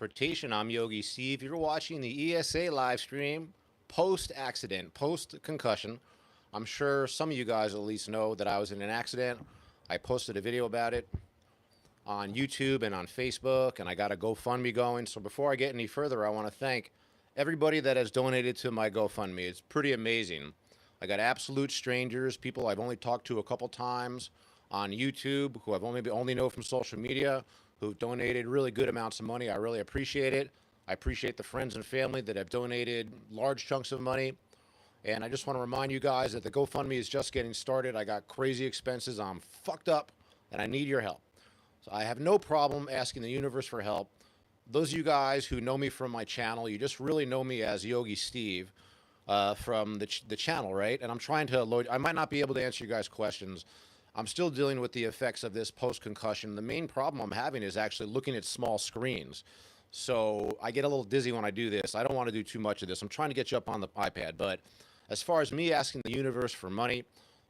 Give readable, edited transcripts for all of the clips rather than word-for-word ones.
transportation. I'm Yogi Steve. You're watching the E.S.A. live stream post accident, post concussion. I'm sure some of you guys at least know that I was in an accident. I posted a video about it on YouTube and on Facebook, and I got a GoFundMe going. So before I get any further, I want to thank everybody that has donated to my GoFundMe. It's pretty amazing. I got absolute strangers, people I've only talked to a couple times on YouTube, who I've only know from social media, who've donated really good amounts of money. I really appreciate it. I appreciate the friends and family that have donated large chunks of money. And I just want to remind you guys that the GoFundMe is just getting started. I got crazy expenses. I'm fucked up, and I need your help. So I have no problem asking the universe for help. Those of you guys who know me from my channel, you just really know me as Yogi Steve from the channel, right? And I'm trying to load. I might not be able to answer you guys' questions. I'm still dealing with the effects of this post-concussion. The main problem I'm having is actually looking at small screens. So I get a little dizzy when I do this. I don't want to do too much of this. I'm trying to get you up on the iPad. But as far as me asking the universe for money,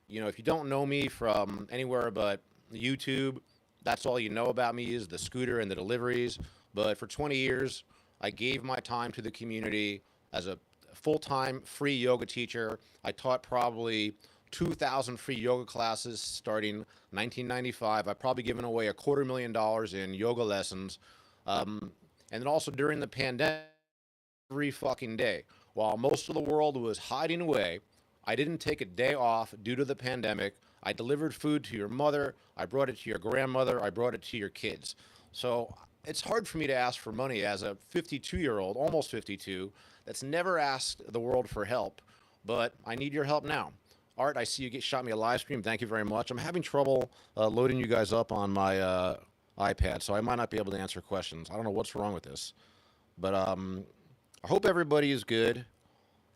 if you don't know me from anywhere but YouTube, that's all you know about me is the scooter and the deliveries. But for 20 years, I gave my time to the community as a full-time free yoga teacher. I taught probably 2,000 free yoga classes starting 1995. I've probably given away $250,000 in yoga lessons. And then also during the pandemic, every fucking day, while most of the world was hiding away, I didn't take a day off due to the pandemic. I delivered food to your mother. I brought it to your grandmother. I brought it to your kids. So it's hard for me to ask for money as a 52-year-old, almost 52, that's never asked the world for help. But I need your help now. Art, I see you shot me a live stream. Thank you very much. I'm having trouble loading you guys up on my iPad, so I might not be able to answer questions. I don't know what's wrong with this. But I hope everybody is good.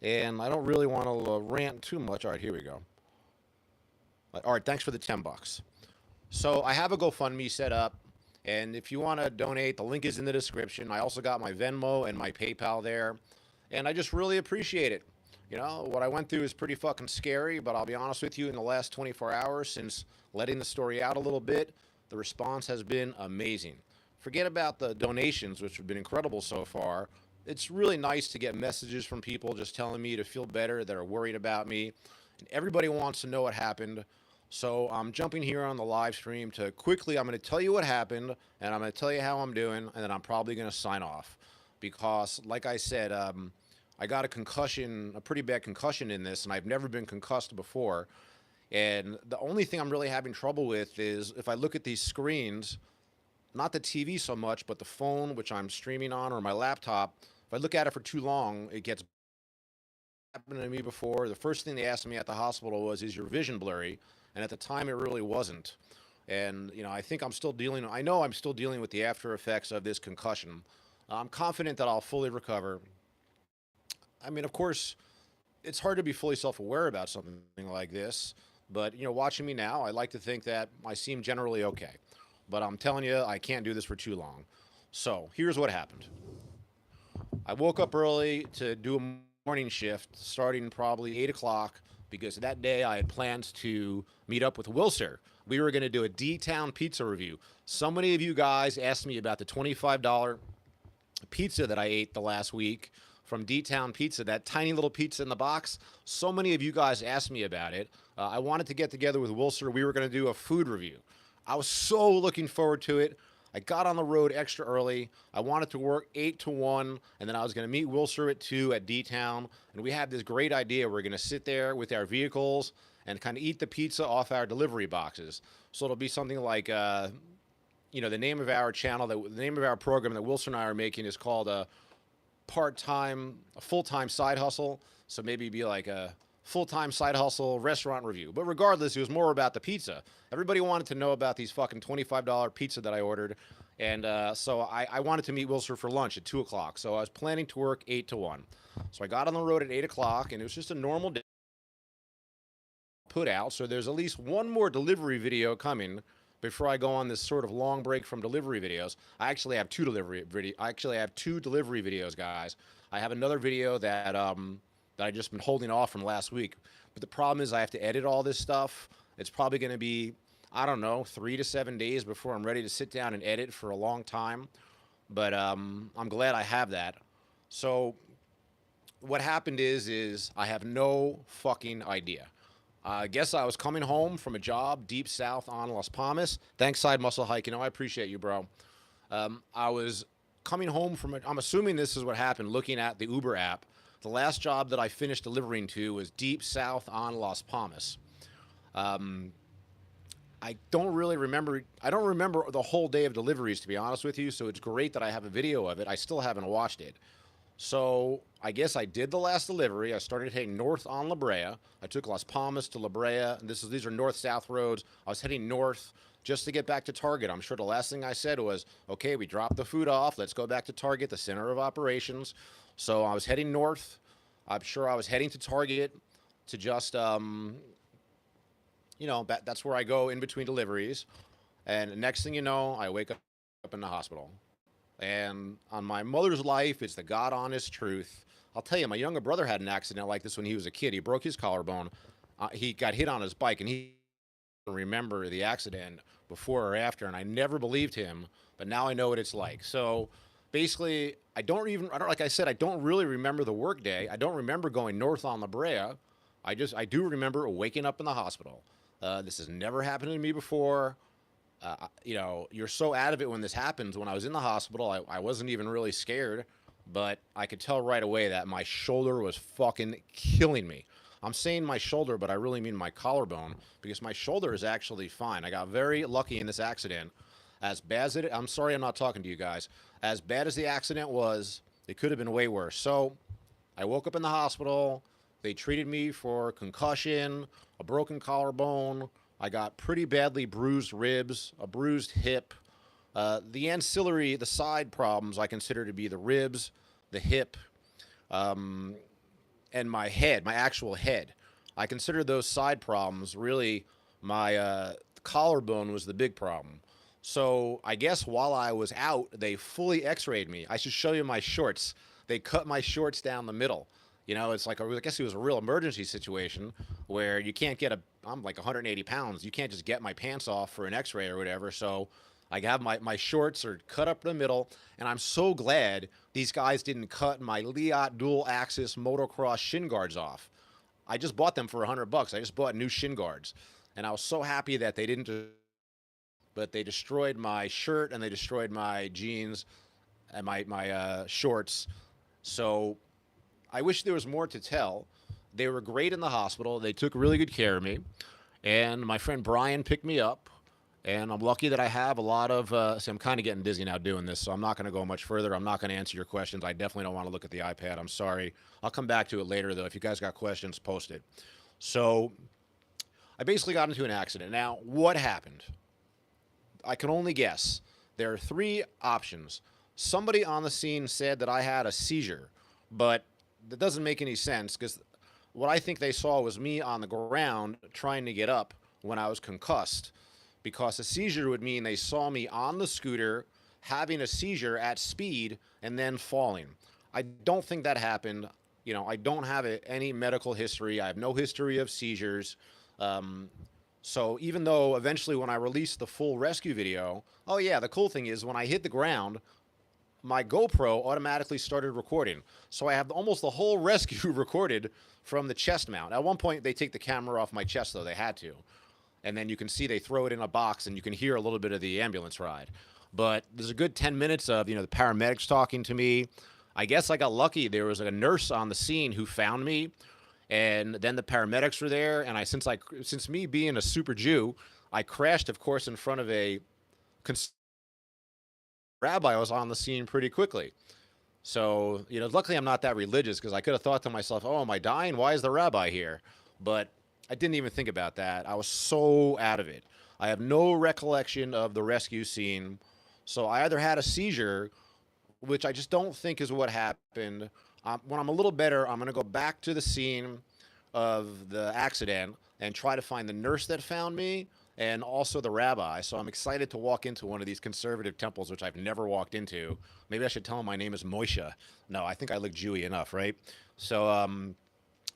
And I don't really want to rant too much. All right, here we go. All right, thanks for the $10. So I have a GoFundMe set up. And if you want to donate, the link is in the description. I also got my Venmo and my PayPal there. And I just really appreciate it. What I went through is pretty fucking scary, but I'll be honest with you, in the last 24 hours since letting the story out a little bit, the response has been amazing. Forget about the donations, which have been incredible so far. It's really nice to get messages from people just telling me to feel better, that are worried about me. And everybody wants to know what happened. So I'm jumping here on the live stream to quickly, I'm going to tell you what happened, and I'm going to tell you how I'm doing, and then I'm probably going to sign off. Because, like I said, I got a concussion, a pretty bad concussion in this, and I've never been concussed before. And the only thing I'm really having trouble with is if I look at these screens, not the TV so much, but the phone, which I'm streaming on, or my laptop, if I look at it for too long, it gets happened to me before. The first thing they asked me at the hospital was, is your vision blurry? And at the time, it really wasn't. And, I think I know I'm still dealing with the after effects of this concussion. I'm confident that I'll fully recover. I mean, of course, it's hard to be fully self-aware about something like this, but, watching me now, I like to think that I seem generally okay. But I'm telling you, I can't do this for too long. So here's what happened. I woke up early to do a morning shift, starting probably 8 o'clock, because that day I had plans to meet up with Wilser. We were going to do a D-Town pizza review. So many of you guys asked me about the $25 pizza that I ate the last week from D-Town Pizza, that tiny little pizza in the box. So many of you guys asked me about it. I wanted to get together with Wilser. We were going to do a food review. I was so looking forward to it. I got on the road extra early. I wanted to work 8 to 1, and then I was going to meet Wilser at 2 at D-Town. And we had this great idea. We're going to sit there with our vehicles and kind of eat the pizza off our delivery boxes. So it'll be something like, the name of our channel, the name of our program that Wilser and I are making is called a full-time side hustle. So maybe it'd be like a full-time side hustle restaurant review. But regardless, it was more about the pizza. Everybody wanted to know about these fucking $25 pizza that I ordered. And so I wanted to meet Wilser for lunch at 2 o'clock. So I was planning to work 8 to 1. So I got on the road at 8 o'clock, and it was just a normal day put out. So there's at least one more delivery video coming before I go on this sort of long break from delivery videos. I actually have two delivery videos, guys. I have another video that I just been holding off from last week. But the problem is I have to edit all this stuff. It's probably going to be, I don't know, 3 to 7 days before I'm ready to sit down and edit for a long time. but I'm glad I have that. So what happened is I have no fucking idea. I guess I was coming home from a job deep south on Las Palmas. Thanks, Side Muscle Hike. You know, I appreciate you, bro. I was coming home from it. I'm assuming this is what happened looking at the Uber app. The last job that I finished delivering to was deep south on Las Palmas. I don't really remember. I don't remember the whole day of deliveries, to be honest with you. So it's great that I have a video of it. I still haven't watched it. So I guess I did the last delivery. I started heading north on La Brea. I took Las Palmas to La Brea. And these are north-south roads. I was heading north just to get back to Target. I'm sure the last thing I said was, okay, we dropped the food off. Let's go back to Target, the center of operations. So I was heading north. I'm sure I was heading to Target to just, that's where I go in between deliveries. And next thing you know, I wake up in the hospital. And on my mother's life, it's the God honest truth. I'll tell you, my younger brother had an accident like this when he was a kid. He broke his collarbone. He got hit on his bike, and he didn't remember the accident before or after. And I never believed him, but now I know what it's like. So basically, like I said, I don't really remember the work day. I don't remember going north on La Brea. I do remember waking up in the hospital. This has never happened to me before. You're so out of it when this happens. When I was in the hospital, I wasn't even really scared, but I could tell right away that my shoulder was fucking killing me. I'm saying my shoulder, but I really mean my collarbone because my shoulder is actually fine. I got very lucky in this accident. As bad as I'm sorry I'm not talking to you guys. As bad as the accident was, it could have been way worse. So I woke up in the hospital. They treated me for concussion, a broken collarbone. I got pretty badly bruised ribs, a bruised hip. The side problems I consider to be the ribs, the hip, and my head, my actual head. I consider those side problems really my collarbone was the big problem. So I guess while I was out, they fully x-rayed me. I should show you my shorts. They cut my shorts down the middle. It's like, I guess it was a real emergency situation where you can't I'm like 180 pounds. You can't just get my pants off for an x-ray or whatever. So I have my shorts are cut up the middle. And I'm so glad these guys didn't cut my Liat dual axis motocross shin guards off. I just bought them for $100. I just bought new shin guards. And I was so happy that they didn't, but they destroyed my shirt and they destroyed my jeans and my shorts. So I wish there was more to tell. They were great in the hospital. They took really good care of me. And my friend Brian picked me up. And I'm lucky that I have a lot of, see, I'm kind of getting dizzy now doing this, so I'm not going to go much further. I'm not going to answer your questions. I definitely don't want to look at the iPad. I'm sorry. I'll come back to it later, though. If you guys got questions, post it. So I basically got into an accident. Now, what happened? I can only guess. There are three options. Somebody on the scene said that I had a seizure, but that doesn't make any sense because what I think they saw was me on the ground trying to get up when I was concussed, because a seizure would mean they saw me on the scooter having a seizure at speed and then falling. I don't think that happened. I don't have any medical history. I have no history of seizures. So even though eventually when I released the full rescue video, oh yeah, the cool thing is when I hit the ground, my GoPro automatically started recording. So I have almost the whole rescue recorded from the chest mount. At one point, they take the camera off my chest, though. They had to. And then you can see they throw it in a box, and you can hear a little bit of the ambulance ride. But there's a good 10 minutes of, the paramedics talking to me. I guess I got lucky. There was a nurse on the scene who found me, and then the paramedics were there. And since me being a super Jew, I crashed, of course, in front of a rabbi was on the scene pretty quickly. So, luckily I'm not that religious because I could have thought to myself, oh, am I dying? Why is the rabbi here? But I didn't even think about that. I was so out of it. I have no recollection of the rescue scene. So I either had a seizure, which I just don't think is what happened. When I'm a little better, I'm going to go back to the scene of the accident and try to find the nurse that found me and also the rabbi. So I'm excited to walk into one of these conservative temples, which I've never walked into. Maybe I should tell him my name is Moshe. No, I think I look Jewy enough, right? So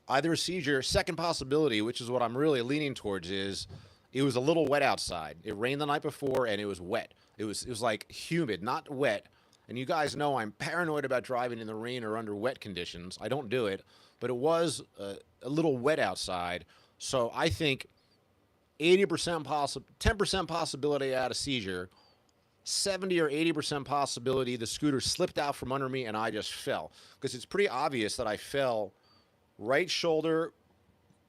either a seizure. Second possibility, which is what I'm really leaning towards, is it was a little wet outside. It rained the night before, and it was wet. It was like humid, not wet. And you guys know I'm paranoid about driving in the rain or under wet conditions. I don't do it, but it was a little wet outside. So I think 80% possible, 10% possibility I had a seizure, 70 or 80% possibility the scooter slipped out from under me and I just fell. Because it's pretty obvious that I fell right shoulder,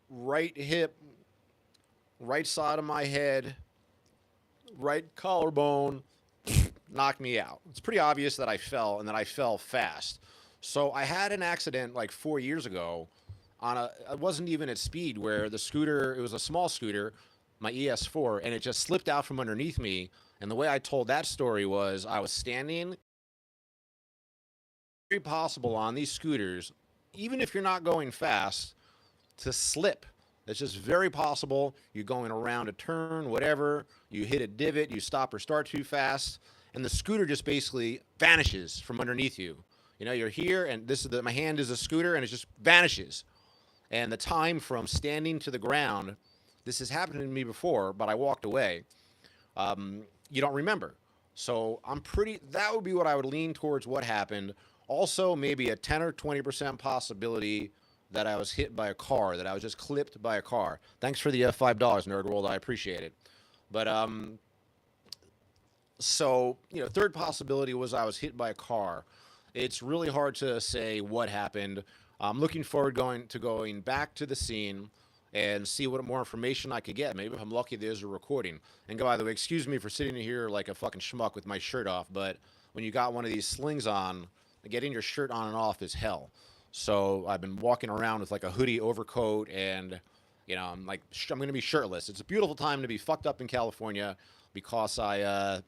right hip, right side of my head, right collarbone, knocked me out. It's pretty obvious that I fell and that I fell fast. So I had an accident like 4 years ago on a, it wasn't even at speed where the scooter, it was a small scooter, my ES4, and it just slipped out from underneath me. And the way I told that story was I was standing, very possible on these scooters, even if you're not going fast, to slip. It's just very possible. You're going around a turn, whatever, you hit a divot, you stop or start too fast, and the scooter just basically vanishes from underneath you. You know, you're here, and this is my hand is a scooter, and it just vanishes. And the time from standing to the ground, this has happened to me before, but I walked away. You don't remember. So that would be what I would lean towards what happened. Also, maybe a 10 or 20% possibility that I was hit by a car, that I was just clipped by a car. Thanks for the $5, Nerd World. I appreciate it. But so third possibility was I was hit by a car. It's really hard to say what happened. I'm looking forward going back to the scene and see what more information I could get. Maybe if I'm lucky, there's a recording. And by the way, excuse me for sitting here like a fucking schmuck with my shirt off, but when you got one of these slings on, getting your shirt on and off is hell. So I've been walking around with like a hoodie overcoat, and I'm going to be shirtless. It's a beautiful time to be fucked up in California because it's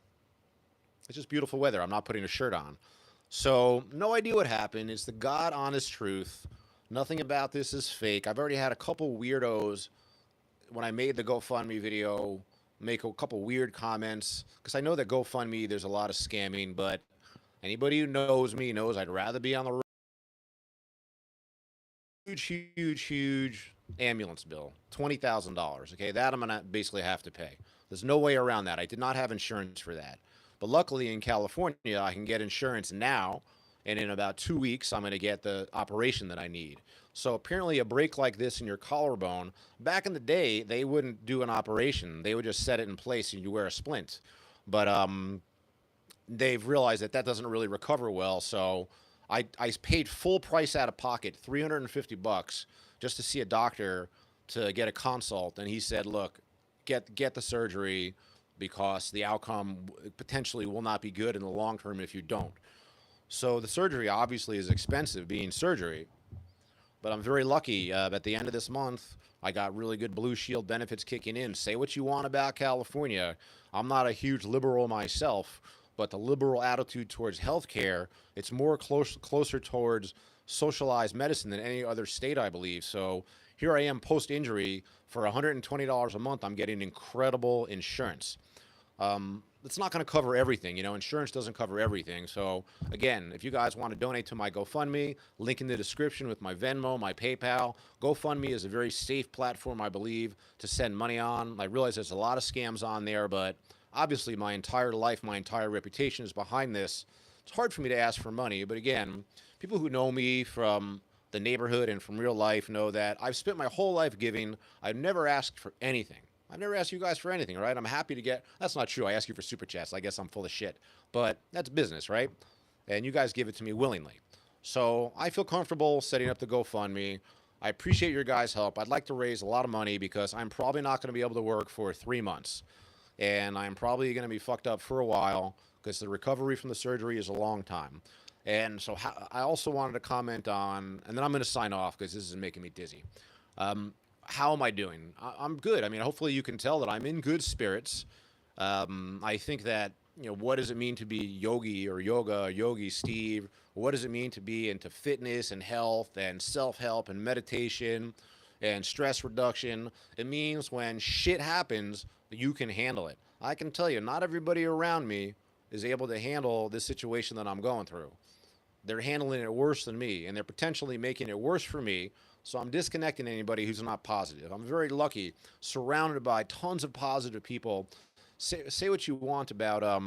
just beautiful weather. I'm not putting a shirt on. So no idea what happened. It's the God honest truth. Nothing about this is fake. I've already had a couple weirdos when I made the GoFundMe video make a couple weird comments because I know that GoFundMe there's a lot of scamming, but anybody who knows me knows I'd rather be on the road. Huge ambulance bill, $20,000. Okay, that I'm gonna basically have to pay. There's no way around that. I did not have insurance for that, but luckily in California I can get insurance now, and in about 2 weeks I'm going to get the operation that I need. So apparently a break like this in your collarbone, back in the day they wouldn't do an operation. They would just set it in place and you wear a splint. But they've realized that that doesn't really recover well. So I paid full price out of pocket, $350, just to see a doctor to get a consult. And he said, look, get the surgery because the outcome potentially will not be good in the long term if you don't. So the surgery obviously is expensive, being surgery, but I'm very lucky. At the end of this month, I got really good Blue Shield benefits kicking in. Say what you want about California. I'm not a huge liberal myself, but the liberal attitude towards healthcare, it's more closer towards socialized medicine than any other state, I believe. So here I am post-injury for $120 a month. I'm getting incredible insurance. It's not going to cover everything. Insurance doesn't cover everything. So again, if you guys want to donate to my GoFundMe, link in the description with my Venmo, my PayPal. GoFundMe is a very safe platform, I believe, to send money on. I realize there's a lot of scams on there, but obviously my entire life, my entire reputation is behind this. It's hard for me to ask for money, but again, people who know me from the neighborhood and from real life know that I've spent my whole life giving. I've never asked for anything. I've never asked you guys for anything, right? I'm happy to get, that's not true. I ask you for super chats. I guess I'm full of shit, but that's business, right? And you guys give it to me willingly. So I feel comfortable setting up the GoFundMe. I appreciate your guys' help. I'd like to raise a lot of money because I'm probably not going to be able to work for 3 months. And I'm probably going to be fucked up for a while because the recovery from the surgery is a long time. And so I also wanted to comment on, and then I'm going to sign off because this is making me dizzy. How am I doing? I'm good. I mean, hopefully you can tell that I'm in good spirits. I think that, what does it mean to be yogi or yogi Steve? What does it mean to be into fitness and health and self-help and meditation and stress reduction? It means when shit happens, you can handle it. I can tell you, not everybody around me is able to handle this situation that I'm going through. They're handling it worse than me, and they're potentially making it worse for me. So I'm disconnecting anybody who's not positive. I'm very lucky, surrounded by tons of positive people. Say what you want about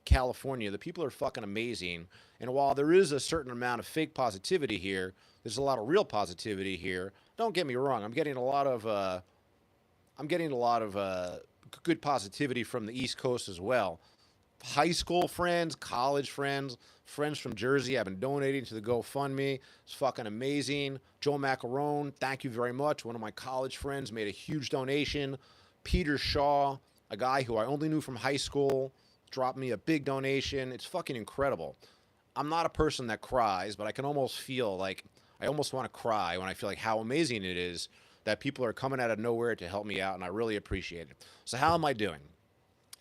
California, the people are fucking amazing. And while there is a certain amount of fake positivity here, there's a lot of real positivity here. Don't get me wrong. I'm getting a lot of good positivity from the East Coast as well. High school friends, college friends, friends from Jersey have been donating to the GoFundMe. It's fucking amazing. Joe Macarone, thank you very much. One of my college friends made a huge donation. Peter Shaw, a guy who I only knew from high school, dropped me a big donation. It's fucking incredible. I'm not a person that cries, but I can almost feel like I almost want to cry when I feel like how amazing it is that people are coming out of nowhere to help me out, and I really appreciate it. So how am I doing?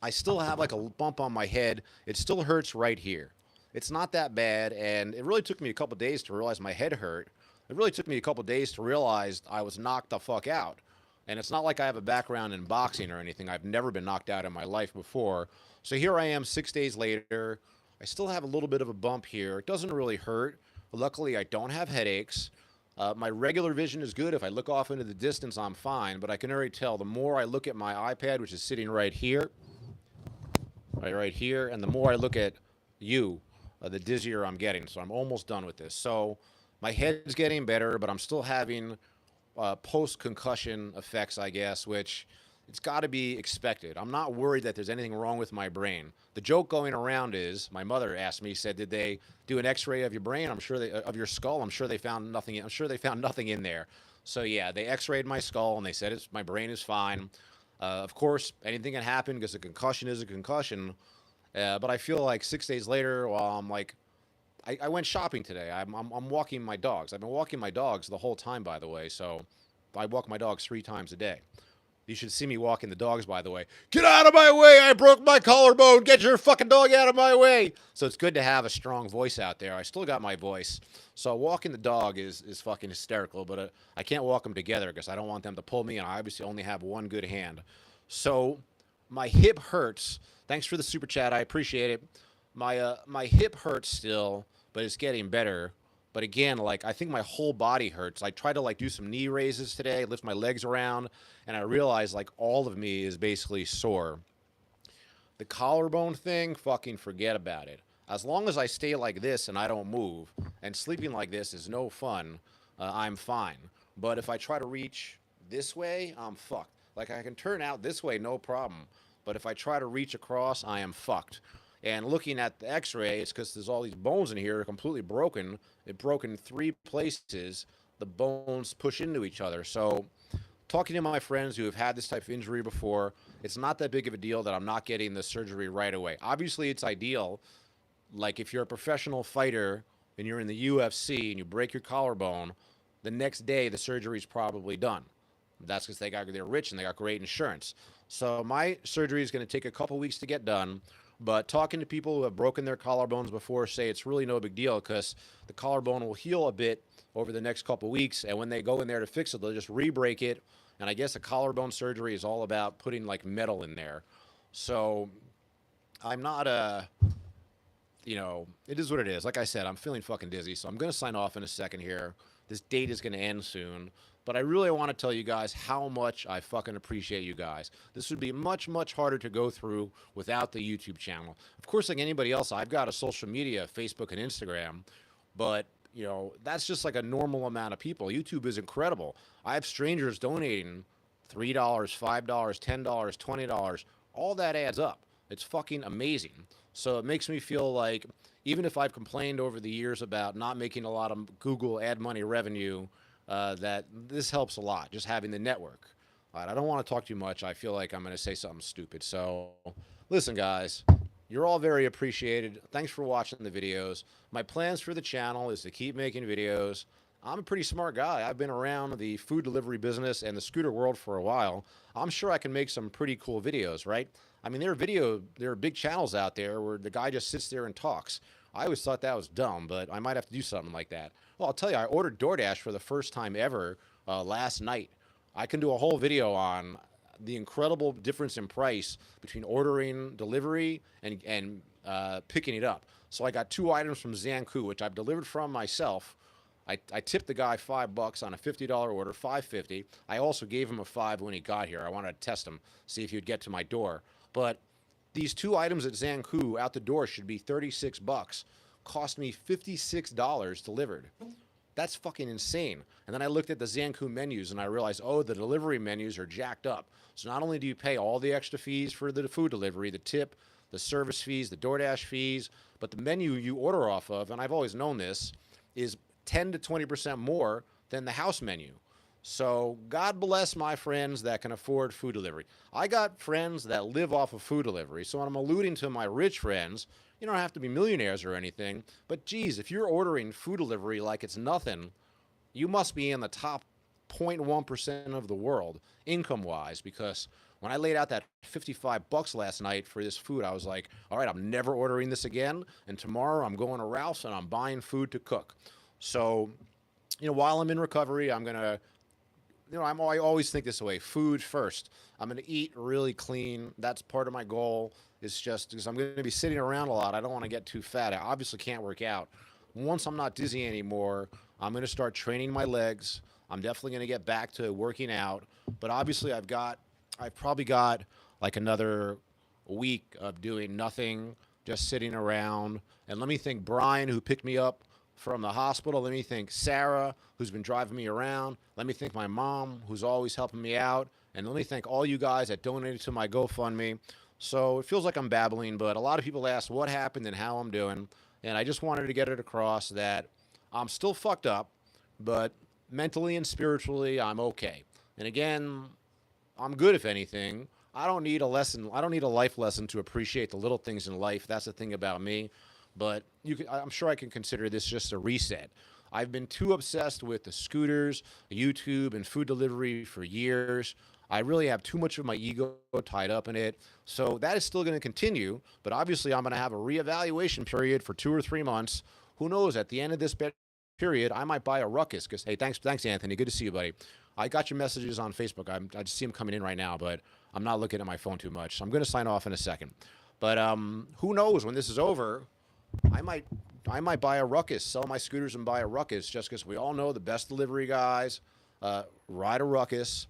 I still have like a bump on my head. It still hurts right here. It's not that bad, and it really took me a couple days to realize my head hurt. It really took me a couple days to realize I was knocked the fuck out. And it's not like I have a background in boxing or anything. I've never been knocked out in my life before. So here I am 6 days later. I still have a little bit of a bump here. It doesn't really hurt. Luckily, I don't have headaches. My regular vision is good. If I look off into the distance, I'm fine. But I can already tell the more I look at my iPad, which is sitting right here, right here, and the more I look at you, the dizzier I'm getting. So I'm almost done with this. So my head's getting better, but I'm still having post-concussion effects, I guess, which it's got to be expected. I'm not worried that there's anything wrong with my brain. The joke going around is, my mother asked me, said, "Did they do an X-ray of your brain? I'm sure of your skull. I'm sure they found nothing. I'm sure they found nothing in there." So yeah, they X-rayed my skull and they said my brain is fine. Of course, anything can happen because a concussion is a concussion. But I feel like 6 days later, while I'm like, I went shopping today. I'm walking my dogs. I've been walking my dogs the whole time, by the way. So I walk my dogs 3 times a day. You should see me walking the dogs, by the way. Get out of my way! I broke my collarbone! Get your fucking dog out of my way! So it's good to have a strong voice out there. I still got my voice. So walking the dog is fucking hysterical, but I can't walk them together because I don't want them to pull me, and I obviously only have one good hand. So my hip hurts. Thanks for the super chat. I appreciate it. My hip hurts still, but it's getting better. But again, like, I think my whole body hurts. I tried to like do some knee raises today, lift my legs around, and I realized like all of me is basically sore. The collarbone thing, fucking forget about it. As long as I stay like this and I don't move, and sleeping like this is no fun, I'm fine. But if I try to reach this way, I'm fucked. Like, I can turn out this way, no problem. But if I try to reach across, I am fucked. And looking at the x-ray, it's because there's all these bones in here that are completely broken. It broke in 3 places. The bones push into each other. So talking to my friends who have had this type of injury before, it's not that big of a deal that I'm not getting the surgery right away. Obviously, it's ideal. Like, if you're a professional fighter and you're in the UFC and you break your collarbone, the next day the surgery is probably done. That's because they're rich and they got great insurance. So my surgery is going to take a couple weeks to get done. But talking to people who have broken their collarbones before say it's really no big deal because the collarbone will heal a bit over the next couple weeks. And when they go in there to fix it, they'll just re-break it. And I guess a collarbone surgery is all about putting like metal in there. So I'm not it is what it is. Like I said, I'm feeling fucking dizzy. So I'm going to sign off in a second here. This date is going to end soon. But I really want to tell you guys how much I fucking appreciate you guys. This would be much, much harder to go through without the YouTube channel. Of course, like anybody else, I've got a social media, Facebook and Instagram. But, that's just like a normal amount of people. YouTube is incredible. I have strangers donating $3, $5, $10, $20. All that adds up. It's fucking amazing. So it makes me feel like even if I've complained over the years about not making a lot of Google ad money revenue, that this helps a lot, just having the network. All right, I don't want to talk too much. I feel like I'm going to say something stupid. So listen, guys, you're all very appreciated. Thanks for watching the videos. My plans for the channel is to keep making videos. I'm a pretty smart guy. I've been around the food delivery business and the scooter world for a while. I'm sure I can make some pretty cool videos, right? I mean, there are big channels out there where the guy just sits there and talks. I always thought that was dumb, but I might have to do something like that. Well, I'll tell you, I ordered DoorDash for the first time ever last night. I can do a whole video on the incredible difference in price between ordering delivery and picking it up. So I got 2 items from Zanku, which I've delivered from myself. I tipped the guy $5 on a $50 order, $5.50. I also gave him a $5 when he got here. I wanted to test him, see if he would get to my door. But These two items at Zanku out the door should be 36 bucks. Cost me $56 delivered. That's fucking insane. And then I looked at the Zanku menus and I realized, oh, the delivery menus are jacked up. So not only do you pay all the extra fees for the food delivery, the tip, the service fees, the DoorDash fees, but the menu you order off of, and I've always known this, is 10 to 20% more than the house menu. So God bless my friends that can afford food delivery. I got friends that live off of food delivery. So when I'm alluding to my rich friends, you don't have to be millionaires or anything. But geez, if you're ordering food delivery like it's nothing, you must be in the top 0.1% of the world income wise, because when I laid out that 55 bucks last night for this food, I was like, all right, I'm never ordering this again. And tomorrow I'm going to Ralph's and I'm buying food to cook. So, while I'm in recovery, I'm going to I always think this way: food first. I'm going to eat really clean. That's part of my goal. It's just because I'm going to be sitting around a lot. I don't want to get too fat. I obviously can't work out. Once I'm not dizzy anymore, I'm going to start training my legs. I'm definitely going to get back to working out. But obviously, I've probably got like another week of doing nothing, just sitting around. And let me thank Brian, who picked me up from the hospital. Let me thank Sarah, who's been driving me around. Let me thank my mom, who's always helping me out. And let me thank all you guys that donated to my GoFundMe. So it feels like I'm babbling, but a lot of people ask what happened and how I'm doing. And I just wanted to get it across that I'm still fucked up, but mentally and spiritually, I'm okay. And again, I'm good if anything. I don't need a lesson. I don't need a life lesson to appreciate the little things in life. That's the thing about me. But I'm sure I can consider this just a reset. I've been too obsessed with the scooters, YouTube, and food delivery for years. I really have too much of my ego tied up in it. So that is still going to continue. But obviously, I'm going to have a reevaluation period for 2 or 3 months. Who knows? At the end of this period, I might buy a Ruckus. Because hey, thanks, Anthony. Good to see you, buddy. I got your messages on Facebook. I just see them coming in right now, but I'm not looking at my phone too much. So I'm going to sign off in a second. But who knows? When this is over, I might buy a Ruckus, sell my scooters and buy a Ruckus, just because we all know the best delivery guys ride a Ruckus,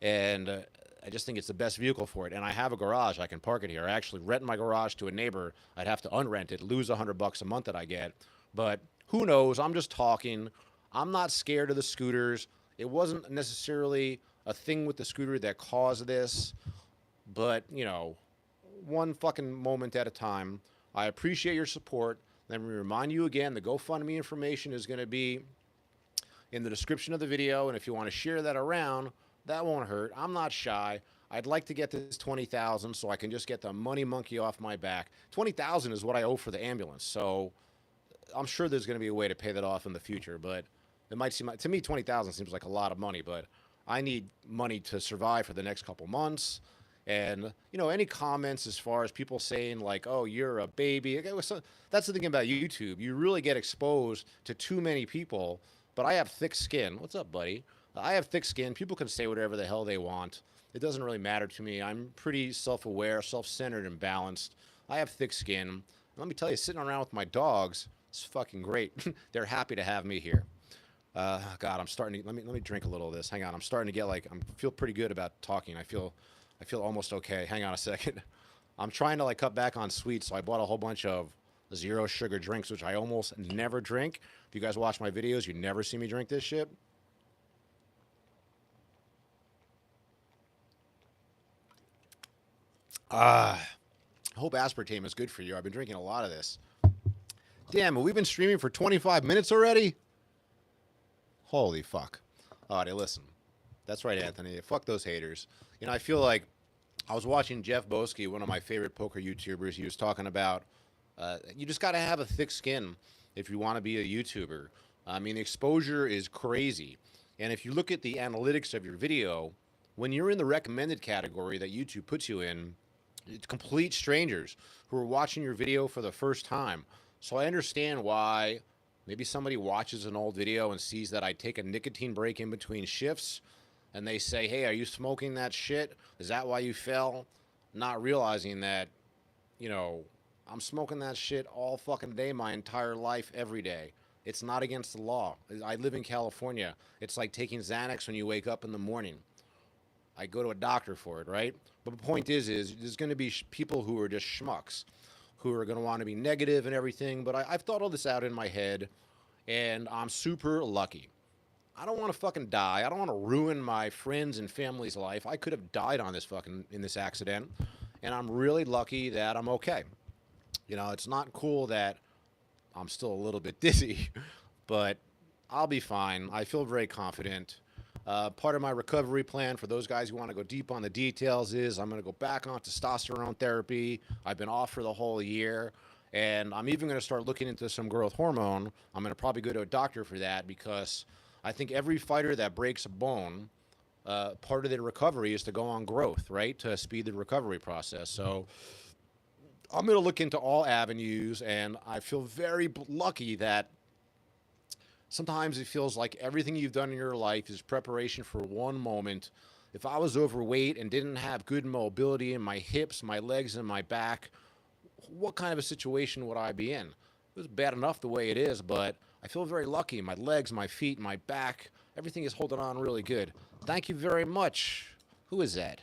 and I just think it's the best vehicle for it. And I have a garage; I can park it here. I actually rent my garage to a neighbor. I'd have to unrent it, lose $100 a month that I get. But who knows? I'm just talking. I'm not scared of the scooters. It wasn't necessarily a thing with the scooter that caused this, but one fucking moment at a time. I appreciate your support. Let me remind you again, the GoFundMe information is going to be in the description of the video. And if you want to share that around, that won't hurt. I'm not shy. I'd like to get this 20,000 so I can just get the money monkey off my back. 20,000 is what I owe for the ambulance. So I'm sure there's going to be a way to pay that off in the future, but it might seem to me 20,000 seems like a lot of money, but I need money to survive for the next couple months. And, any comments as far as people saying like, oh, you're a baby. That's the thing about YouTube. You really get exposed to too many people, but I have thick skin. What's up, buddy? I have thick skin. People can say whatever the hell they want. It doesn't really matter to me. I'm pretty self-aware, self-centered, and balanced. I have thick skin. And let me tell you, sitting around with my dogs is fucking great. They're happy to have me here. God, I'm starting to, let me drink a little of this. Hang on. I'm starting to get I feel pretty good about talking. I feel almost okay. Hang on a second. I'm trying to cut back on sweets, so I bought a whole bunch of zero sugar drinks, which I almost never drink. If you guys watch my videos, you never see me drink this shit. I hope aspartame is good for you. I've been drinking a lot of this. Damn, we've been streaming for 25 minutes already? Holy fuck. All right, listen. That's right, Anthony. Fuck those haters. I feel like I was watching Jeff Boski, one of my favorite poker YouTubers. He was talking about you just got to have a thick skin if you want to be a YouTuber. I mean, the exposure is crazy. And if you look at the analytics of your video, when you're in the recommended category that YouTube puts you in, it's complete strangers who are watching your video for the first time. So I understand why maybe somebody watches an old video and sees that I take a nicotine break in between shifts, and they say, hey, are you smoking that shit? Is that why you fell? Not realizing that, I'm smoking that shit all fucking day, my entire life, every day. It's not against the law. I live in California. It's like taking Xanax when you wake up in the morning. I go to a doctor for it, right? But the point is there's going to be people who are just schmucks, who are going to want to be negative and everything. But I've thought all this out in my head, and I'm super lucky. I don't want to fucking die. I don't want to ruin my friends and family's life. I could have died on this fucking in this accident, and I'm really lucky that I'm okay. You know, it's not cool that I'm still a little bit dizzy, but I'll be fine. I feel very confident. Part of my recovery plan for those guys who want to go deep on the details is I'm going to go back on testosterone therapy. I've been off for the whole year. And I'm even going to start looking into some growth hormone. I'm going to probably go to a doctor for that because I think every fighter that breaks a bone, part of their recovery is to go on growth, right? To speed the recovery process. So I'm going to look into all avenues, and I feel very lucky that sometimes it feels like everything you've done in your life is preparation for one moment. If I was overweight and didn't have good mobility in my hips, my legs, and my back, what kind of a situation would I be in? It was bad enough the way it is, but I feel very lucky. My legs, my feet, my back, everything is holding on really good. Thank you very much. Who is that?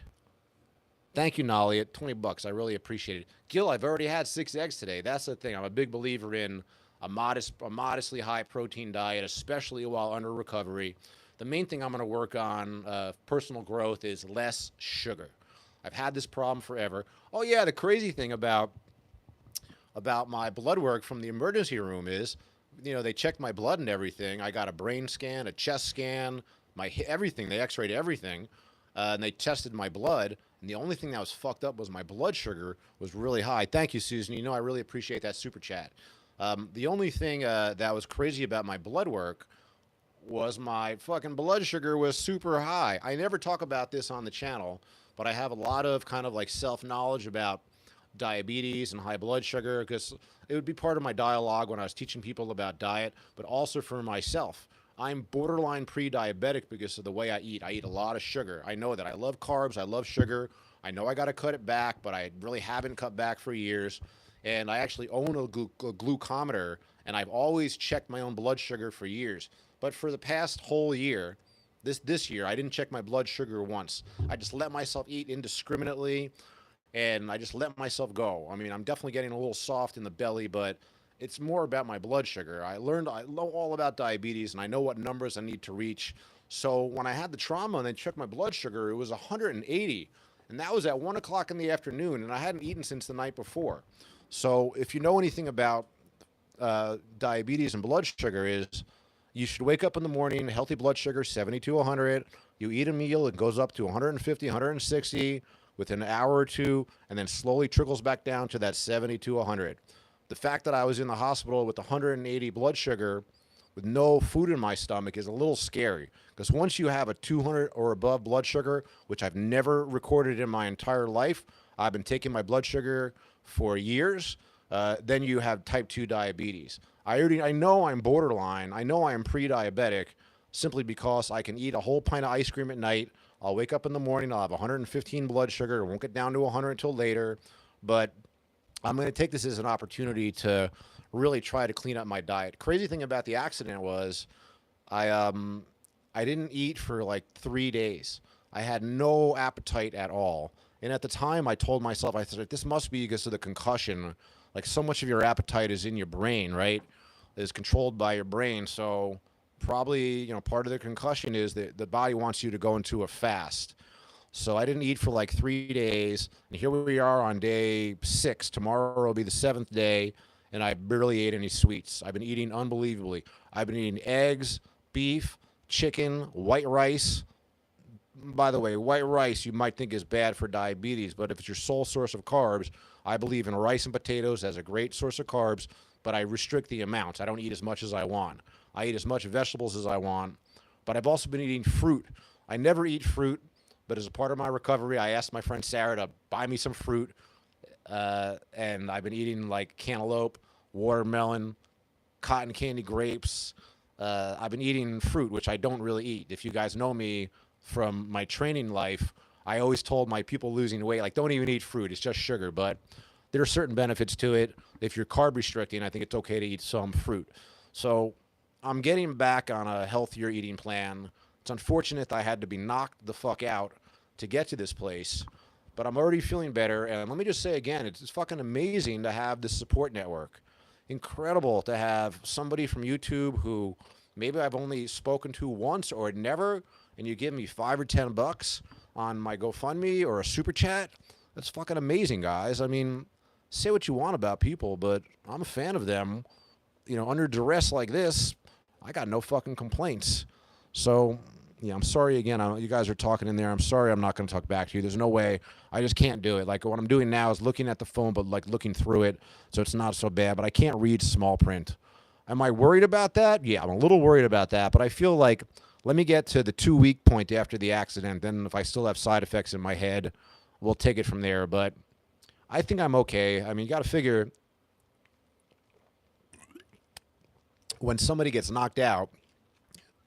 Thank you, Nolly, at $20. I really appreciate it. Gil, I've already had 6 eggs today. That's the thing. I'm a big believer in a modestly high protein diet, especially while under recovery. The main thing I'm going to work on personal growth is less sugar. I've had this problem forever. Oh yeah, the crazy thing about my blood work from the emergency room is, you know, they checked my blood and everything. I got a brain scan, a chest scan, everything. They x-rayed everything, and they tested my blood. And the only thing that was fucked up was my blood sugar was really high. Thank you, Susan. You know, I really appreciate that super chat. The only thing that was crazy about my blood work was my fucking blood sugar was super high. I never talk about this on the channel, but I have a lot of kind of like self-knowledge about diabetes and high blood sugar because it would be part of my dialogue when I was teaching people about diet, but also for myself. I'm borderline pre-diabetic because of the way I eat. I eat a lot of sugar. I know that. I love carbs. I love sugar. I know I got to cut it back, but I really haven't cut back for years. And I actually own a glucometer, and I've always checked my own blood sugar for years. But for the past whole year, this year, I didn't check my blood sugar once. I just let myself eat indiscriminately, and I just let myself go. I mean, I'm definitely getting a little soft in the belly, but it's more about my blood sugar. I know all about diabetes, and I know what numbers I need to reach. So when I had the trauma and they checked my blood sugar, it was 180, and that was at 1 o'clock in the afternoon, and I hadn't eaten since the night before. So if you know anything about diabetes and blood sugar, is you should wake up in the morning, healthy blood sugar, 70 to 100. You eat a meal, it goes up to 150, 160 within an hour or two, and then slowly trickles back down to that 70 to 100. The fact that I was in the hospital with 180 blood sugar with no food in my stomach is a little scary, because once you have a 200 or above blood sugar, which I've never recorded in my entire life, I've been taking my blood sugar for years, then you have type 2 diabetes. I know I'm borderline. I know I'm pre-diabetic simply because I can eat a whole pint of ice cream at night. I'll wake up in the morning, I'll have 115 blood sugar. It won't get down to 100 until later. But I'm going to take this as an opportunity to really try to clean up my diet. Crazy thing about the accident was I didn't eat for like 3 days. I had no appetite at all. And at the time, I told myself, I said, this must be because of the concussion. Like, so much of your appetite is in your brain, right? Is controlled by your brain. So probably, you know, part of the concussion is that the body wants you to go into a fast. So I didn't eat for like 3 days. And here we are on day 6. Tomorrow will be the 7th day. And I barely ate any sweets. I've been eating unbelievably. I've been eating eggs, beef, chicken, white rice. By the way, white rice you might think is bad for diabetes, but if it's your sole source of carbs, I believe in rice and potatoes as a great source of carbs, but I restrict the amounts. I don't eat as much as I want. I eat as much vegetables as I want, but I've also been eating fruit. I never eat fruit, but as a part of my recovery, I asked my friend Sarah to buy me some fruit, and I've been eating like cantaloupe, watermelon, cotton candy grapes. I've been eating fruit, which I don't really eat. If you guys know me from my training life, I always told my people losing weight, like, don't even eat fruit. It's just sugar. But there are certain benefits to it. If you're carb restricting, I think it's okay to eat some fruit. So I'm getting back on a healthier eating plan. It's unfortunate that I had to be knocked the fuck out to get to this place, but I'm already feeling better. And let me just say again, it's fucking amazing to have this support network. Incredible to have somebody from YouTube who maybe I've only spoken to once or never, and you give me $5 or $10 on my GoFundMe or a super chat. That's fucking amazing, guys. I mean, say what you want about people, but I'm a fan of them. You know, under duress like this, I got no fucking complaints. So, yeah, I'm sorry again. You guys are talking in there. I'm sorry I'm not going to talk back to you. There's no way. I just can't do it. Like, what I'm doing now is looking at the phone, but, like, looking through it, so it's not so bad. But I can't read small print. Am I worried about that? Yeah, I'm a little worried about that. But I feel like, let me get to the 2-week point after the accident. Then if I still have side effects in my head, we'll take it from there. But I think I'm okay. I mean, you got to figure when somebody gets knocked out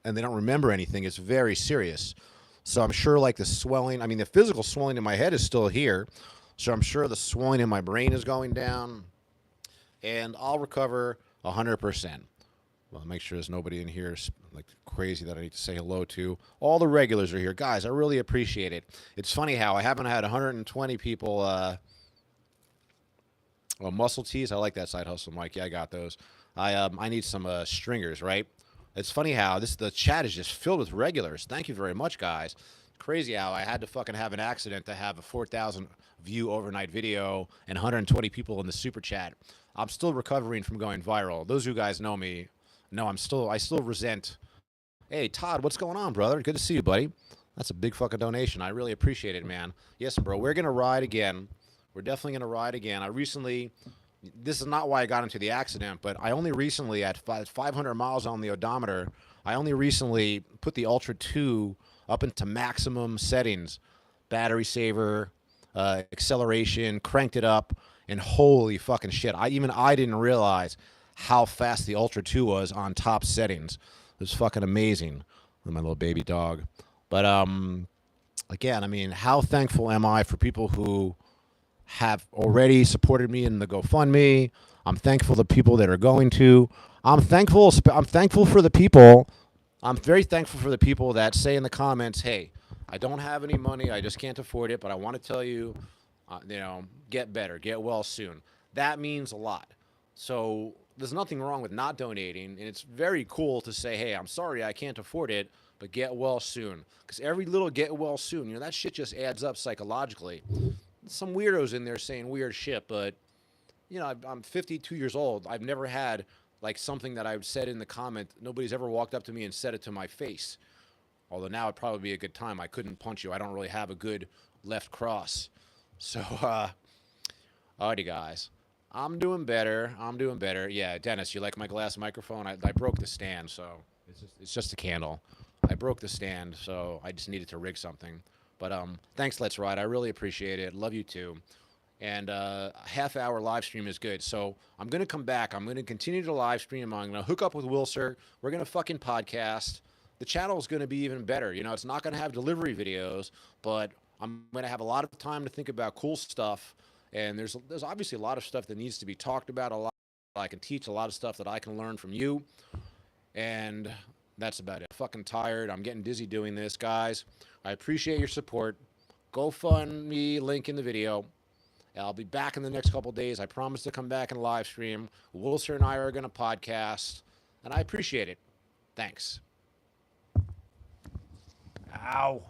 and they don't remember anything, it's very serious. So I'm sure like the swelling, I mean, the physical swelling in my head is still here. So I'm sure the swelling in my brain is going down, and I'll recover 100%. Well, make sure there's nobody in here like crazy that I need to say hello to. All the regulars are here. Guys, I really appreciate it. It's funny how I haven't had 120 people, well, muscle tees. I like that side hustle, Mike. Yeah, I got those. I need some stringers, right? It's funny how the chat is just filled with regulars. Thank you very much, guys. Crazy how I had to fucking have an accident to have a 4,000 view overnight video and 120 people in the super chat. I'm still recovering from going viral. Those of you guys know me. No, I still resent. Hey, Todd, what's going on, brother? Good to see you, buddy. That's a big fucking donation. I really appreciate it, man. Yes, bro. We're gonna ride again. We're definitely gonna ride again. This is not why I got into the accident, but I only recently, at 500 miles on the odometer, I only recently put the Ultra 2 up into maximum settings, battery saver, acceleration, cranked it up, and holy fucking shit. I didn't realize how fast the Ultra 2 was on top settings. It was fucking amazing with my little baby dog. But again, I mean, how thankful am I for people who have already supported me in the GoFundMe. I'm thankful to people that are going to. I'm thankful for the people. I'm very thankful for the people that say in the comments, "Hey, I don't have any money. I just can't afford it, but I want to tell you, get better, get well soon." That means a lot. So there's nothing wrong with not donating, and it's very cool to say, "Hey, I'm sorry, I can't afford it, but get well soon." Because every little get well soon, that shit just adds up psychologically. Some weirdos in there saying weird shit, but I'm 52 years old. I've never had like something that I've said in the comment. Nobody's ever walked up to me and said it to my face. Although now would probably be a good time. I couldn't punch you. I don't really have a good left cross. So, alrighty, guys. I'm doing better. Yeah, Dennis, you like my glass microphone? I broke the stand, so it's just a candle. I broke the stand, so I just needed to rig something. But thanks, Let's Ride. I really appreciate it. Love you too. And half-hour live stream is good. So I'm going to come back. I'm going to continue to live stream. I'm going to hook up with Wilser. We're going to fucking podcast. The channel is going to be even better. It's not going to have delivery videos, but I'm going to have a lot of time to think about cool stuff. And there's obviously a lot of stuff that needs to be talked about, a lot I can teach, a lot of stuff that I can learn from you. And that's about it. Fucking tired. I'm getting dizzy doing this, guys. I appreciate your support. GoFundMe link in the video. I'll be back in the next couple days. I promise to come back and live stream. Wilser and I are going to podcast, and I appreciate it. Thanks. Ow.